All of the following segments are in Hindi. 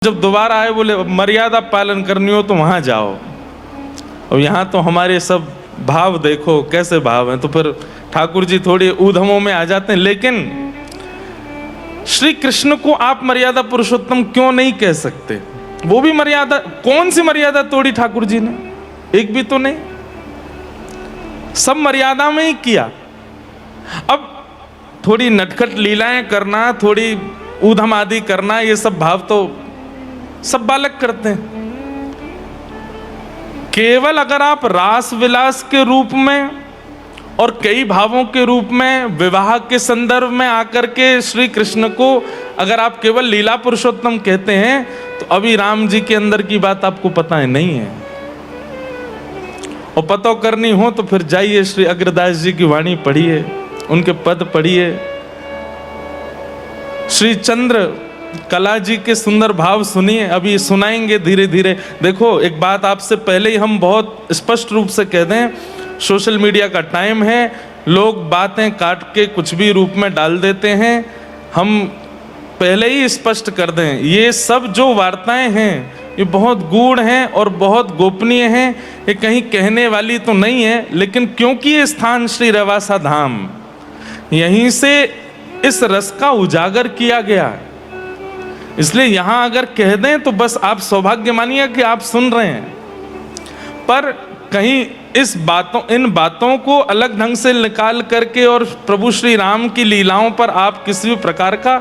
जब दोबारा आए बोले मर्यादा पालन करनी हो तो वहां जाओ, और यहाँ तो हमारे सब भाव देखो कैसे भाव हैं। तो फिर ठाकुर जी थोड़ी ऊधमों में आ जाते हैं। लेकिन श्री कृष्ण को आप मर्यादा पुरुषोत्तम क्यों नहीं कह सकते? वो भी मर्यादा, कौन सी मर्यादा तोड़ी ठाकुर जी ने? एक भी तो नहीं, सब मर्यादा में ही किया। अब थोड़ी नटखट लीलाएं करना, थोड़ी ऊधम आदि करना, ये सब भाव तो सब बालक करते हैं। केवल अगर आप रास विलास के रूप में और कई भावों के रूप में विवाह के संदर्भ में आकर के श्री कृष्ण को अगर आप केवल लीला पुरुषोत्तम कहते हैं, तो अभी राम जी के अंदर की बात आपको पता है नहीं है। और पता करनी हो तो फिर जाइए श्री अग्रदास जी की वाणी पढ़िए, उनके पद पढ़िए, श्री चंद्र कला जी के सुंदर भाव सुनिए। अभी सुनाएंगे धीरे धीरे। देखो एक बात आपसे पहले ही हम बहुत स्पष्ट रूप से कह दें, सोशल मीडिया का टाइम है, लोग बातें काट के कुछ भी रूप में डाल देते हैं। हम पहले ही स्पष्ट कर दें, ये सब जो वार्ताएं हैं ये बहुत गूढ़ हैं और बहुत गोपनीय हैं, ये कहीं कहने वाली तो नहीं है। लेकिन क्योंकि ये स्थान श्री रवासा धाम, यहीं से इस रस का उजागर किया गया, इसलिए यहां अगर कह दें तो बस आप सौभाग्य मानिए कि आप सुन रहे हैं। पर कहीं इन बातों को अलग ढंग से निकाल करके और प्रभु श्री राम की लीलाओं पर आप किसी भी प्रकार का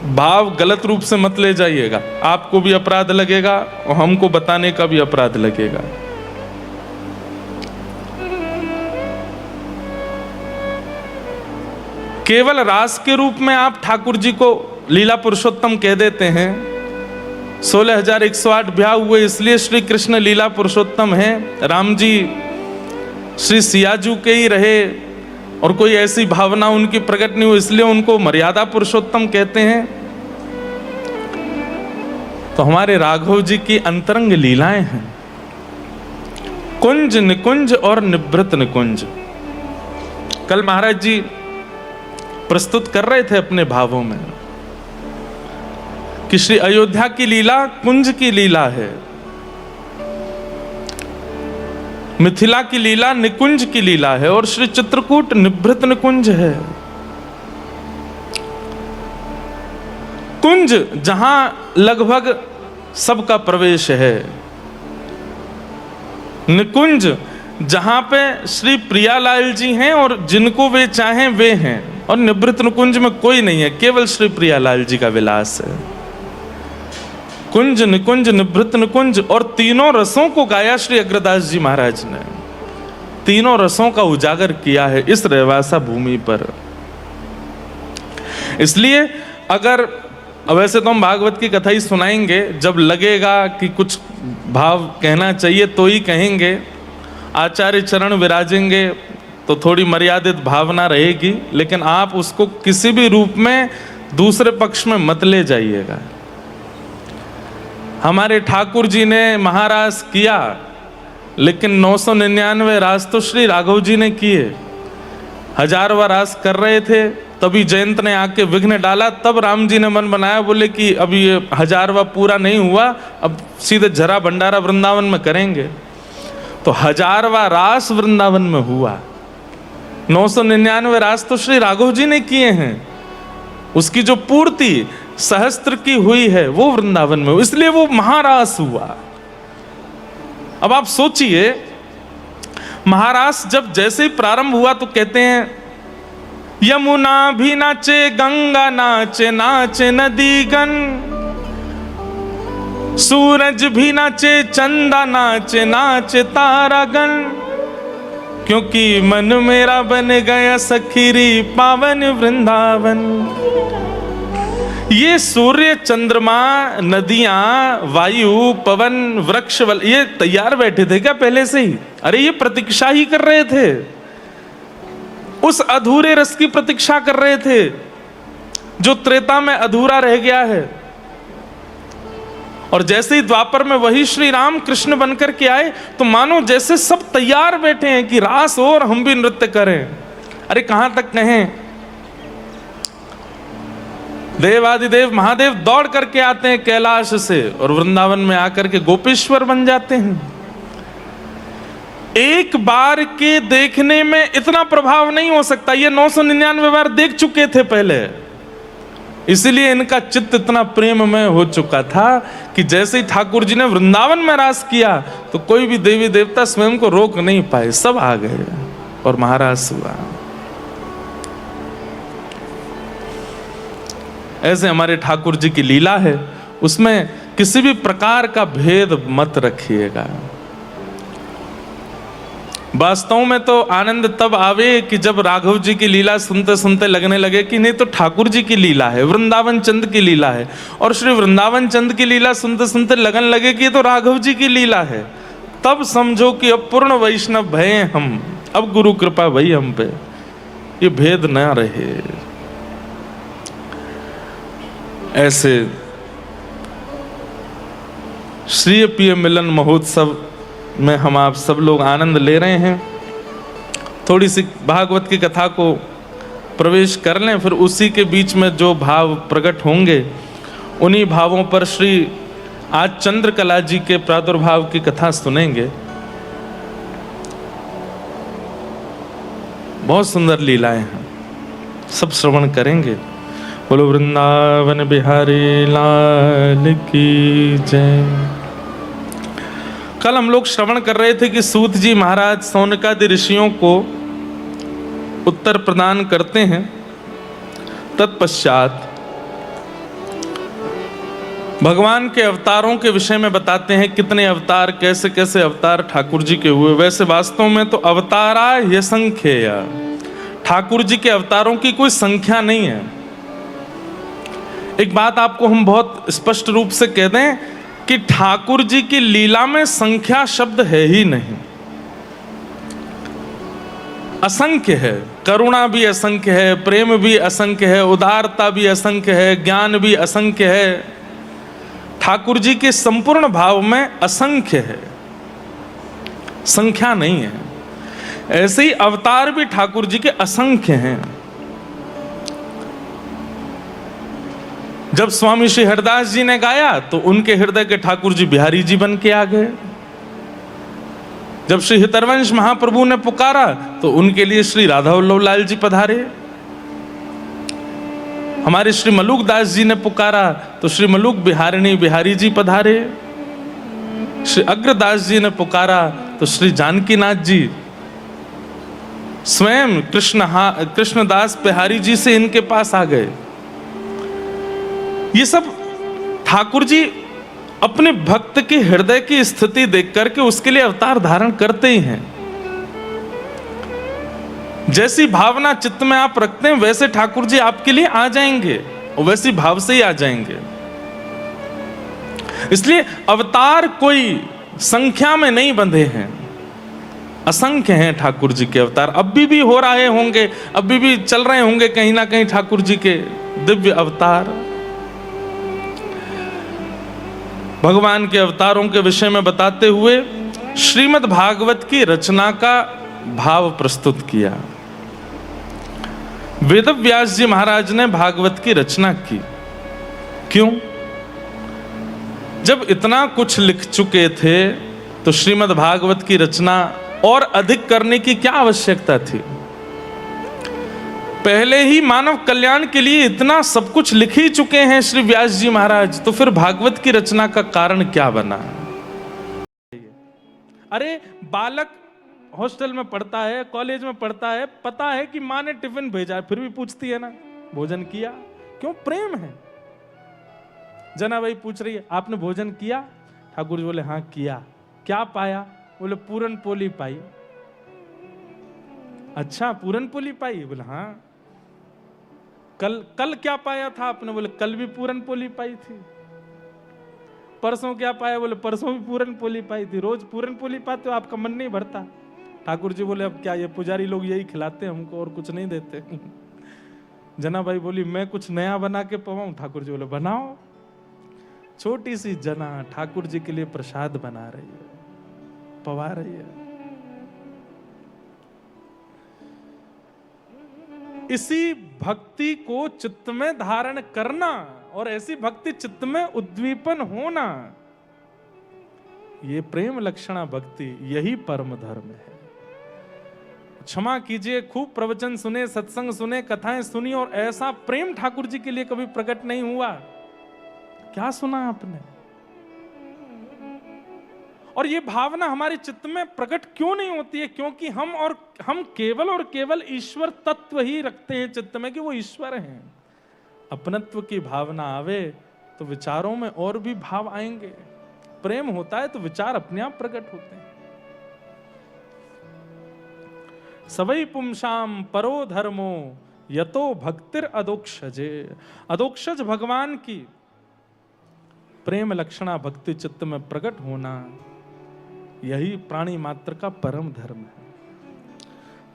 भाव गलत रूप से मत ले जाइएगा। आपको भी अपराध लगेगा और हमको बताने का भी अपराध लगेगा। केवल रास के रूप में आप ठाकुर जी को लीला पुरुषोत्तम कह देते हैं। 16,108 ब्याह हुए इसलिए श्री कृष्ण लीला पुरुषोत्तम हैं। राम जी श्री सियाजू के ही रहे और कोई ऐसी भावना उनकी प्रकट नहीं हुई, इसलिए उनको मर्यादा पुरुषोत्तम कहते हैं। तो हमारे राघव जी की अंतरंग लीलाएं हैं, कुंज निकुंज और निभृत निकुंज। कल महाराज जी प्रस्तुत कर रहे थे अपने भावों में कि श्री अयोध्या की लीला कुंज की लीला है, मिथिला की लीला निकुंज की लीला है, और श्री चित्रकूट निभृत निकुंज है। कुंज जहां लगभग सबका प्रवेश है, निकुंज जहां पे श्री प्रियालाल जी हैं और जिनको वे चाहें वे हैं, और निभृत निकुंज में कोई नहीं है, केवल श्री प्रियालाल जी का विलास है। कुंज निकुंज निभृत निकुंज, और तीनों रसों को गाया श्री अग्रदास जी महाराज ने, तीनों रसों का उजागर किया है इस रेवासा भूमि पर। इसलिए अगर वैसे तो हम भागवत की कथा ही सुनाएंगे, जब लगेगा कि कुछ भाव कहना चाहिए तो ही कहेंगे। आचार्य चरण विराजेंगे तो थोड़ी मर्यादित भावना रहेगी, लेकिन आप उसको किसी भी रूप में दूसरे पक्ष में मत ले जाइएगा। हमारे ठाकुर जी ने महारास किया, लेकिन 999 रास तो श्री राघव जी ने किए। 1000वां रास कर रहे थे, तभी जयंत ने आके विघ्न डाला। तब राम जी ने मन बनाया, बोले कि अभी ये 1000वां पूरा नहीं हुआ, अब सीधे जरा भंडारा वृंदावन में करेंगे। तो 1000वां रास वृंदावन में हुआ, 999 रास तो श्री राघव जी ने किए हैं। उसकी जो पूर्ति सहस्त्र की हुई है वो वृंदावन में, इसलिए वो महारास हुआ। अब आप सोचिए, महारास जब जैसे ही प्रारंभ हुआ तो कहते हैं यमुना भी नाचे, गंगा नाचे, नाचे नदीगण, सूरज भी नाचे, चंदा नाचे, नाचे तारागण, क्योंकि मन मेरा बन गया सखीरी पावन वृंदावन। ये सूर्य, चंद्रमा, नदियां, वायु, पवन, वृक्ष, ये तैयार बैठे थे क्या पहले से ही? अरे ये प्रतीक्षा ही कर रहे थे, उस अधूरे रस की प्रतीक्षा कर रहे थे जो त्रेता में अधूरा रह गया है। और जैसे ही द्वापर में वही श्री राम कृष्ण बनकर के आए, तो मानो जैसे सब तैयार बैठे हैं कि रास हो और हम भी नृत्य करें। अरे कहां तक कहें, देवादिदेव महादेव दौड़ करके आते हैं कैलाश से और वृंदावन में आकर के गोपेश्वर बन जाते हैं। एक बार के देखने में इतना प्रभाव नहीं हो सकता, ये 999 बार देख चुके थे पहले, इसलिए इनका चित्त इतना प्रेममय हो चुका था कि जैसे ही ठाकुर जी ने वृंदावन में रास किया तो कोई भी देवी देवता स्वयं को रोक नहीं पाए, सब आ गए और महाराज हुआ। ऐसे हमारे ठाकुर जी की लीला है, उसमें किसी भी प्रकार का भेद मत रखिएगा। वास्तव में तो आनंद तब आवे कि जब राघव जी की लीला सुनते सुनते लगने लगे कि नहीं तो ठाकुर जी की लीला है, वृंदावन चंद की लीला है, और श्री वृंदावन चंद की लीला सुनते सुनते लगन लगे कि ये तो राघव जी की लीला है, तब समझो कि अब पूर्ण वैष्णव भय हम, अब गुरु कृपा भई हम पे, ये भेद न रहे। ऐसे श्री प्रिय मिलन महोत्सव में हम आप सब लोग आनंद ले रहे हैं। थोड़ी सी भागवत की कथा को प्रवेश कर लें, फिर उसी के बीच में जो भाव प्रकट होंगे उन्हीं भावों पर श्री आज चंद्रकला जी के प्रादुर्भाव की कथा सुनेंगे। बहुत सुंदर लीलाएं हैं, सब श्रवण करेंगे। बोलो वृंदावन बिहारी लाल की जय। कल हम लोग श्रवण कर रहे थे कि सूत जी महाराज सौनकादि ऋषियों को उत्तर प्रदान करते हैं। तत्पश्चात भगवान के अवतारों के विषय में बताते हैं, कितने अवतार, कैसे कैसे अवतार ठाकुर जी के हुए। वैसे वास्तव में तो अवतारा यशंख्येय, ठाकुर जी के अवतारों की कोई संख्या नहीं है। एक बात आपको हम बहुत स्पष्ट रूप से कह दें कि ठाकुर जी की लीला में संख्या शब्द है ही नहीं, असंख्य है। करुणा भी असंख्य है, प्रेम भी असंख्य है, उदारता भी असंख्य है, ज्ञान भी असंख्य है। ठाकुर जी के संपूर्ण भाव में असंख्य है, संख्या नहीं है। ऐसे ही अवतार भी ठाकुर जी के असंख्य हैं। जब स्वामी श्री हरदास जी ने गाया तो उनके हृदय के ठाकुर जी बिहारी जी बन के आ गए। जब श्री हितरवंश महाप्रभु ने पुकारा तो उनके लिए श्री राधा वल्लभ लाल जी पधारे। हमारे श्री मलुक दास जी ने पुकारा तो श्री मलुक बिहारिणी बिहारी जी पधारे। श्री अग्रदास जी ने पुकारा तो श्री जानकीनाथ जी स्वयं कृष्णदास बिहारी जी से इनके पास आ गए। ये सब ठाकुर जी अपने भक्त के हृदय की स्थिति देख करके उसके लिए अवतार धारण करते ही हैं। जैसी भावना चित्त में आप रखते हैं वैसे ठाकुर जी आपके लिए आ जाएंगे और वैसी भाव से ही आ जाएंगे। इसलिए अवतार कोई संख्या में नहीं बंधे हैं, असंख्य हैं ठाकुर जी के अवतार। अभी भी हो रहे होंगे, अभी भी चल रहे होंगे कहीं ना कहीं ठाकुर जी के दिव्य अवतार। भगवान के अवतारों के विषय में बताते हुए श्रीमद् भागवत की रचना का भाव प्रस्तुत किया। वेदव्यास जी महाराज ने भागवत की रचना की। क्यों? जब इतना कुछ लिख चुके थे तो श्रीमद् भागवत की रचना और अधिक करने की क्या आवश्यकता थी? पहले ही मानव कल्याण के लिए इतना सब कुछ लिख ही चुके हैं श्री व्यास जी महाराज, तो फिर भागवत की रचना का कारण क्या बना? अरे बालक हॉस्टल में पढ़ता है, कॉलेज में पढ़ता है, पता है कि माँ ने टिफिन भेजा है, फिर भी पूछती है ना भोजन किया? क्यों? प्रेम है। जना भाई पूछ रही है आपने भोजन किया? ठाकुर जी बोले हाँ किया। क्या पाया? बोले पूरन पोली पाई। अच्छा पूरन पोली पाई? बोले हाँ। कल क्या पाया था आपने? बोले कल भी पूरन पोली पाई थी। परसों क्या पाया? बोले परसों भी पूरन पोली पाई थी। रोज पूरन पोली पाते हो, आपका मन नहीं भरता? ठाकुर जी बोले अब क्या, ये पुजारी लोग यही खिलाते हैं हमको और कुछ नहीं देते। जना भाई बोली मैं कुछ नया बना के पवाऊं? ठाकुर जी बोले बनाओ। छोटी सी जना ठाकुर जी के लिए प्रसाद बना रही है, पवा रही है। इसी भक्ति को चित्त में धारण करना और ऐसी भक्ति चित्त में उद्दीपन होना, ये प्रेम लक्षणा भक्ति, यही परम धर्म है। क्षमा कीजिए, खूब प्रवचन सुने, सत्संग सुने, कथाएं सुनी और ऐसा प्रेम ठाकुर जी के लिए कभी प्रकट नहीं हुआ। क्या सुना आपने? और ये भावना हमारे चित्त में प्रकट क्यों नहीं होती है? क्योंकि हम केवल और केवल ईश्वर तत्व ही रखते हैं चित्त में कि वो ईश्वर हैं। अपनत्व की भावना आवे तो विचारों में और भी भाव आएंगे। प्रेम होता है तो विचार अपने आप प्रकट होते हैं। सवै पुंसाम परो धर्मो यतो भक्तिर अदोक्षजे। अदोक्षज भगवान की प्रेम लक्षणा भक्ति चित्त में प्रकट होना, यही प्राणी मात्र का परम धर्म है।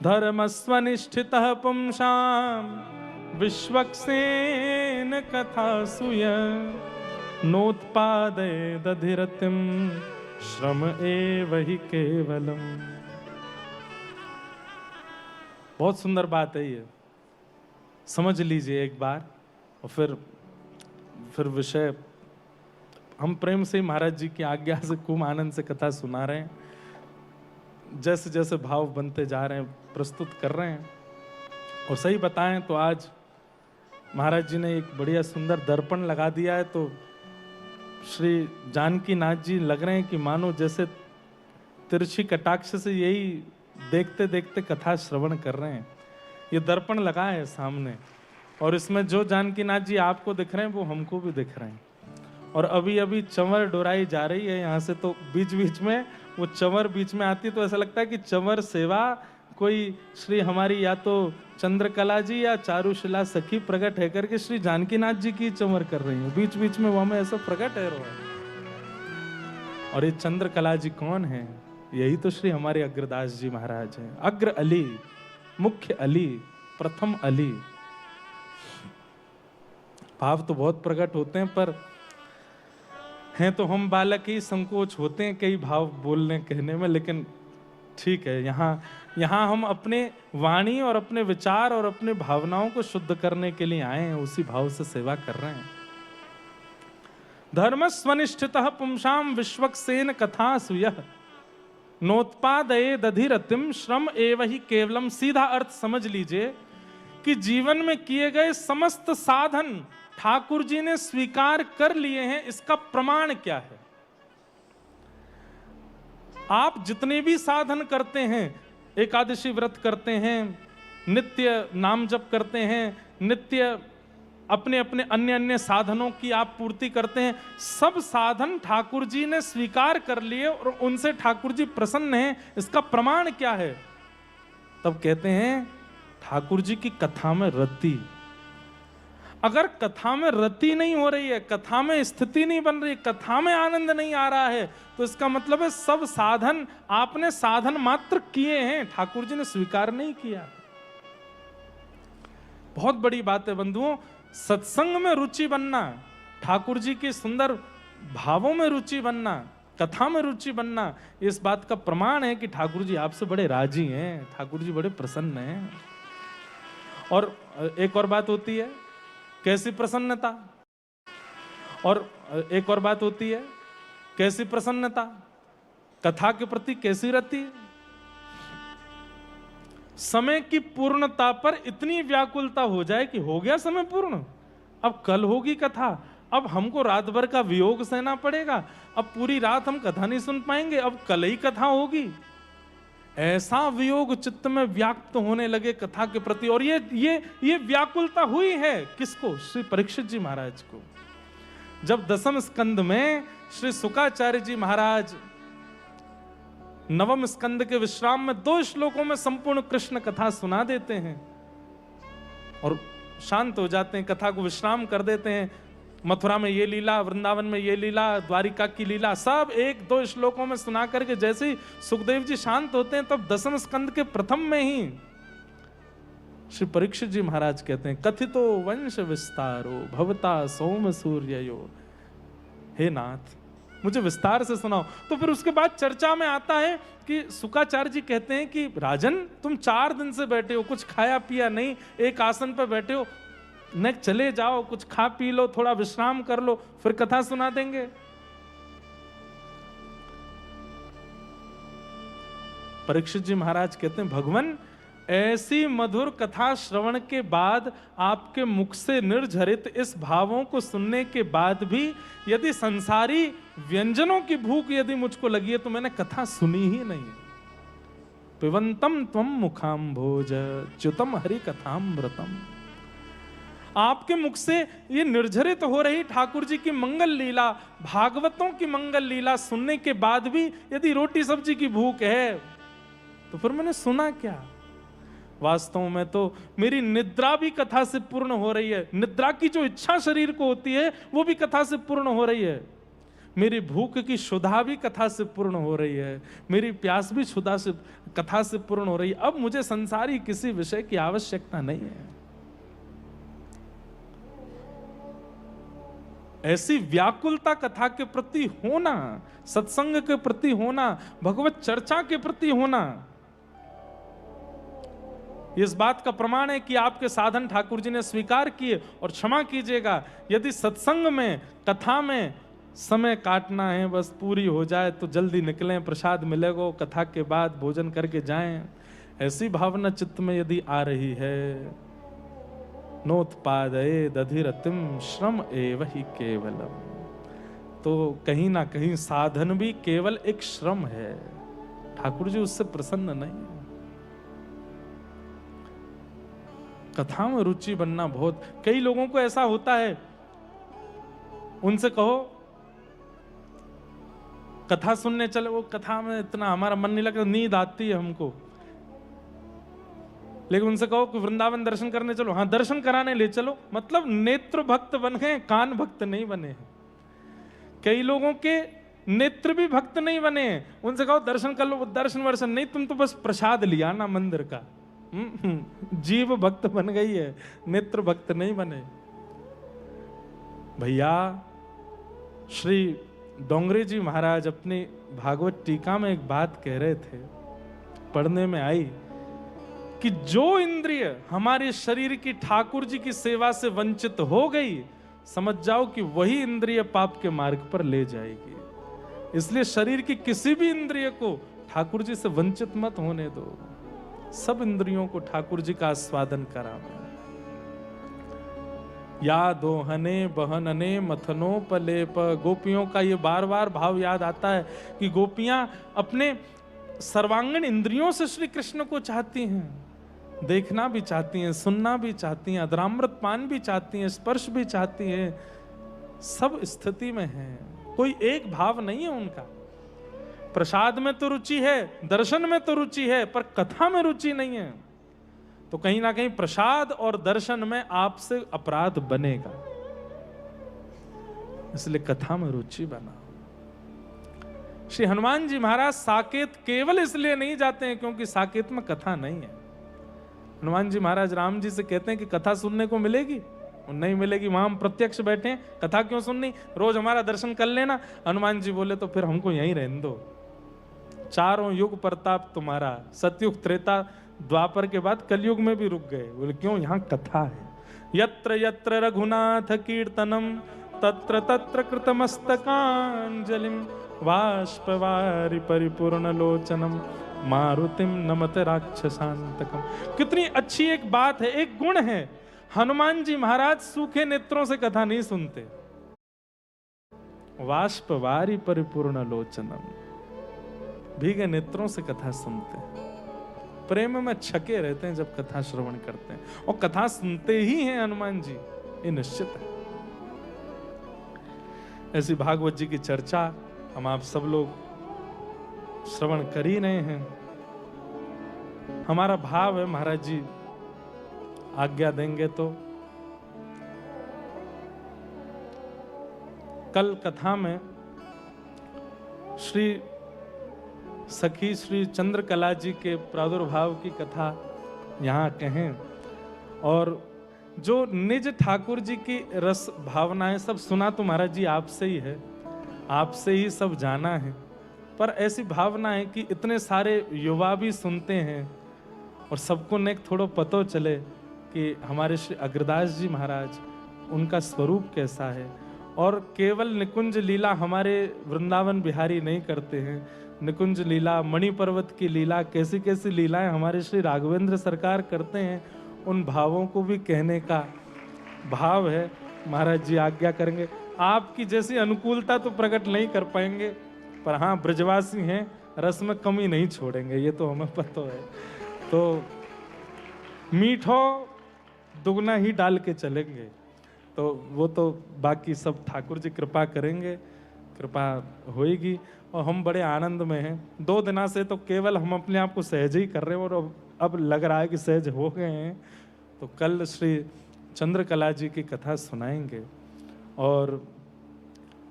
धर्मस्वनिष्ठितः पुंसाम विश्वक्सेन कथा सूय नोत्पादये दधिरतिम श्रम एव हि केवलम। बहुत सुंदर बात है ये, समझ लीजिए एक बार। और फिर विषय हम प्रेम से महाराज जी की आज्ञा से खूब आनंद से कथा सुना रहे हैं, जैसे जैसे भाव बनते जा रहे हैं प्रस्तुत कर रहे हैं। और सही बताएं तो आज महाराज जी ने एक बढ़िया सुंदर दर्पण लगा दिया है, तो श्री जानकी नाथ जी लग रहे हैं कि मानो जैसे तिरछी कटाक्ष से यही देखते देखते कथा श्रवण कर रहे हैं। ये दर्पण लगा है सामने और इसमें जो जानकी नाथ जी आपको दिख रहे हैं वो हमको भी दिख रहे हैं। और अभी अभी चंवर डोराई जा रही है यहाँ से, तो बीच बीच में वो चंवर बीच में आती है तो ऐसा लगता है कि चंवर सेवा कोई श्री हमारी या तो चंद्रकला जी या चारुशिला सखी प्रकट है करके श्री जानकी नाथ जी की चंवर कर रही है। बीच बीच में वो हमें ऐसा प्रकट है। और ये चंद्रकला जी कौन है? यही तो श्री हमारे अग्रदास जी महाराज हैं। अग्र अली, मुख्य अली, प्रथम अली। भाव तो बहुत प्रकट होते हैं, पर हैं तो हम बालक ही, संकोच होते हैं कई भाव बोलने कहने में। लेकिन ठीक है, यहाँ हम अपने वाणी और अपने विचार और अपने भावनाओं को शुद्ध करने के लिए आए हैं, उसी भाव से सेवा कर रहे हैं। धर्म स्वनिष्ठितः पुंसाम विश्वक्सेन कथा सूयः नोत्पादये दधिरतिम श्रम एव हि केवलम। सीधा अर्थ समझ लीजिए कि जीवन में किए गए समस्त साधन ठाकुर जी ने स्वीकार कर लिए हैं। इसका प्रमाण क्या है? आप जितने भी साधन करते हैं, एकादशी व्रत करते हैं, नित्य नाम जप करते हैं, नित्य अपने अपने अन्य अन्य साधनों की आप पूर्ति करते हैं, सब साधन ठाकुर जी ने स्वीकार कर लिए और उनसे ठाकुर जी प्रसन्न हैं। इसका प्रमाण क्या है? तब कहते हैं ठाकुर जी की कथा में रति। अगर कथा में रति नहीं हो रही है, कथा में स्थिति नहीं बन रही, कथा में आनंद नहीं आ रहा है, तो इसका मतलब है सब साधन आपने साधन मात्र किए हैं, ठाकुर जी ने स्वीकार नहीं किया। बहुत बड़ी बात है बंधुओं। सत्संग में रुचि बनना, ठाकुर जी के सुंदर भावों में रुचि बनना, कथा में रुचि बनना, इस बात का प्रमाण है कि ठाकुर जी आपसे बड़े राजी हैं, ठाकुर जी बड़े प्रसन्न हैं। और एक और बात होती है, कैसी प्रसन्नता? और एक और बात होती है, कैसी प्रसन्नता? कथा के प्रति कैसी रति? समय की पूर्णता पर इतनी व्याकुलता हो जाए कि हो गया समय पूर्ण, अब कल होगी कथा, अब हमको रात भर का वियोग सहना पड़ेगा, अब पूरी रात हम कथा नहीं सुन पाएंगे, अब कल ही कथा होगी। ऐसा वियोग चित्त में व्याप्त होने लगे कथा के प्रति। और ये व्याकुलता हुई है किसको? श्री परीक्षित जी महाराज को। जब दसम स्कंद में श्री शुकाचार्य जी महाराज नवम स्कंद के विश्राम में 2 श्लोकों में संपूर्ण कृष्ण कथा सुना देते हैं और शांत हो जाते हैं, कथा को विश्राम कर देते हैं। मथुरा में ये लीला, वृंदावन में ये लीला, द्वारिका की लीला, सब 1-2 श्लोकों में सुना करके जैसे ही सुखदेव जी शांत होते हैं, तब दसम स्कंद के प्रथम में ही श्री परीक्षित जी महाराज कहते हैं, कथितो वंश विस्तारो भवता सोम सूर्यो। हे नाथ, मुझे विस्तार से सुनाओ। तो फिर उसके बाद चर्चा में आता है कि शुकाचार्य जी कहते हैं कि राजन, तुम 4 दिन से बैठे हो, कुछ खाया पिया नहीं, एक आसन पर बैठे हो, न चले जाओ, कुछ खा पी लो, थोड़ा विश्राम कर लो, फिर कथा सुना देंगे। परीक्षित जी महाराज कहते हैं, भगवान, ऐसी मधुर कथा श्रवण के बाद, आपके मुख से निर्झरित इस भावों को सुनने के बाद भी यदि संसारी व्यंजनों की भूख यदि मुझको लगी है तो मैंने कथा सुनी ही नहीं। पिबंतम त्वम मुखाम भोज च्युतम हरि कथामृतम। आपके मुख से ये निर्झरित हो रही ठाकुर जी की मंगल लीला, भागवतों की मंगल लीला सुनने के बाद भी यदि रोटी सब्जी की भूख है तो फिर मैंने सुना क्या? वास्तव में तो मेरी निद्रा भी कथा से पूर्ण हो रही है। निद्रा की जो इच्छा शरीर को होती है वो भी कथा से पूर्ण हो रही है। मेरी भूख की क्षुधा भी कथा से पूर्ण हो रही है। मेरी प्यास भी क्षुधा से, कथा से पूर्ण हो रही है। अब मुझे संसारी किसी विषय की आवश्यकता नहीं है। ऐसी व्याकुलता कथा के प्रति होना, सत्संग के प्रति होना, भगवत चर्चा के प्रति होना, इस बात का प्रमाण है कि आपके साधन ठाकुर जी ने स्वीकार किए। और क्षमा कीजिएगा, यदि सत्संग में, कथा में समय काटना है, बस पूरी हो जाए तो जल्दी निकलें, प्रसाद मिलेगा, कथा के बाद भोजन करके जाएं, ऐसी भावना चित्त में यदि आ रही है, नोत्पादये दधिरतिम श्रम एव ही केवलम, तो कहीं ना कहीं साधन भी केवल एक श्रम है। ठाकुर जी उससे प्रसन्न नहीं है। कथा में रुचि बनना बहुत, कई लोगों को ऐसा होता है, उनसे कहो कथा सुनने चले, वो कथा में इतना हमारा मन नहीं लगता, नींद आती है हमको। लेकिन उनसे कहो कि वृंदावन दर्शन करने चलो, हाँ दर्शन कराने ले चलो, मतलब नेत्र भक्त बन गए, कान भक्त नहीं बने हैं। कई लोगों के नेत्र भी भक्त नहीं बने हैं, उनसे कहो दर्शन कर लो, वो दर्शन वर्शन नहीं, तुम तो बस प्रसाद लिया ना मंदिर का। जीव भक्त बन गई है, नेत्र भक्त नहीं बने। भैया, श्री डोंगरे जी महाराज अपनी भागवत टीका में एक बात कह रहे थे, पढ़ने में आई कि जो इंद्रिय हमारे शरीर की ठाकुर जी की सेवा से वंचित हो गई, समझ जाओ कि वही इंद्रिय पाप के मार्ग पर ले जाएगी। इसलिए शरीर की किसी भी इंद्रिय को ठाकुर जी से वंचित मत होने दो। सब इंद्रियों को ठाकुर जी का आस्वादन कराना। या दोहने बहनने मथनो पलेप, गोपियों का ये बार बार भाव याद आता है कि गोपियां अपने सर्वांगीण इंद्रियों से श्री कृष्ण को चाहती हैं, देखना भी चाहती हैं, सुनना भी चाहती हैं, अधरामृत पान भी चाहती हैं, स्पर्श भी चाहती हैं, सब स्थिति में हैं, कोई एक भाव नहीं है उनका। प्रसाद में तो रुचि है, दर्शन में तो रुचि है, पर कथा में रुचि नहीं है। तो कहीं ना कहीं प्रसाद और दर्शन में आपसे अपराध बनेगा, इसलिए कथा में रुचि बनाओ। श्री हनुमान जी महाराज साकेत केवल इसलिए नहीं जाते हैं क्योंकि साकेत में कथा नहीं है। हनुमान जी महाराज राम जी से कहते हैं कि कथा सुनने को मिलेगी, नहीं मिलेगी, वहां हम प्रत्यक्ष बैठे हैं, कथा क्यों सुननी, रोज हमारा दर्शन कर लेना। हनुमान जी बोले तो फिर हमको यहीं रहने दो, चारों युग प्रताप तुम्हारा, सतयुग त्रेता द्वापर के बाद कलयुग में भी रुक गए। बोले क्यों, यहाँ कथा है। यत्र यत्र रघुनाथ कीर्तनम तत्र तत्र कृतमस्तकांजलिम वाष्पवारि परिपूर्ण लोचनम मारुतिम नमत राक्षसांतकम। कितनी अच्छी एक बात है, एक गुण है। हनुमान जी महाराज सूखे नेत्रों से कथा नहीं सुनते, वाष्पवारि परिपूर्ण लोचनम, भीगे नेत्रों से कथा सुनते हैं, प्रेम में छके रहते हैं जब कथा श्रवण करते हैं, और कथा सुनते ही हैं हनुमान जी, ये निश्चित है। ऐसी भागवत जी की चर्चा हम आप सब लोग श्रवण कर ही रहे हैं। हमारा भाव है, महाराज जी आज्ञा देंगे तो कल कथा में श्री सखी श्री चंद्रकला जी के प्रादुर्भाव की कथा यहाँ कहें, और जो निज ठाकुर जी की रस भावनाएं सब सुना तो महाराज जी आपसे ही है, आपसे ही सब जाना है। पर ऐसी भावना है कि इतने सारे युवा भी सुनते हैं और सबको ने थोड़ा पतो चले कि हमारे श्री अग्रदास जी महाराज, उनका स्वरूप कैसा है। और केवल निकुंज लीला हमारे वृंदावन बिहारी नहीं करते हैं, निकुंज लीला, मणि पर्वत की लीला, कैसी कैसी लीलाएं हमारे श्री राघवेंद्र सरकार करते हैं। उन भावों को भी कहने का भाव है। महाराज जी आज्ञा करेंगे। आपकी जैसी अनुकूलता तो प्रकट नहीं कर पाएंगे, पर हाँ ब्रजवासी हैं, रस में कमी नहीं छोड़ेंगे, ये तो हमें पता है। तो मीठो दुगना ही डाल के चलेंगे। तो वो तो बाकी सब ठाकुर जी कृपा करेंगे, कृपा होएगी। और हम बड़े आनंद में हैं। 2 दिना से तो केवल हम अपने आप को सहज ही कर रहे हैं, और अब लग रहा है कि सहज हो गए हैं। तो कल श्री चंद्रकला जी की कथा सुनाएंगे और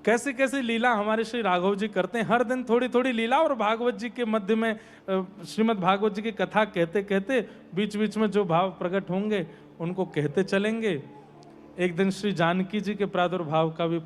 कैसे कैसे लीला हमारे श्री राघव जी करते हैं। हर दिन थोड़ी थोड़ी लीला, और भागवत जी के मध्य में श्रीमद् भागवत जी की कथा कहते कहते बीच बीच में जो भाव प्रकट होंगे उनको कहते चलेंगे। एक दिन श्री जानकी जी के प्रादुर्भाव का भी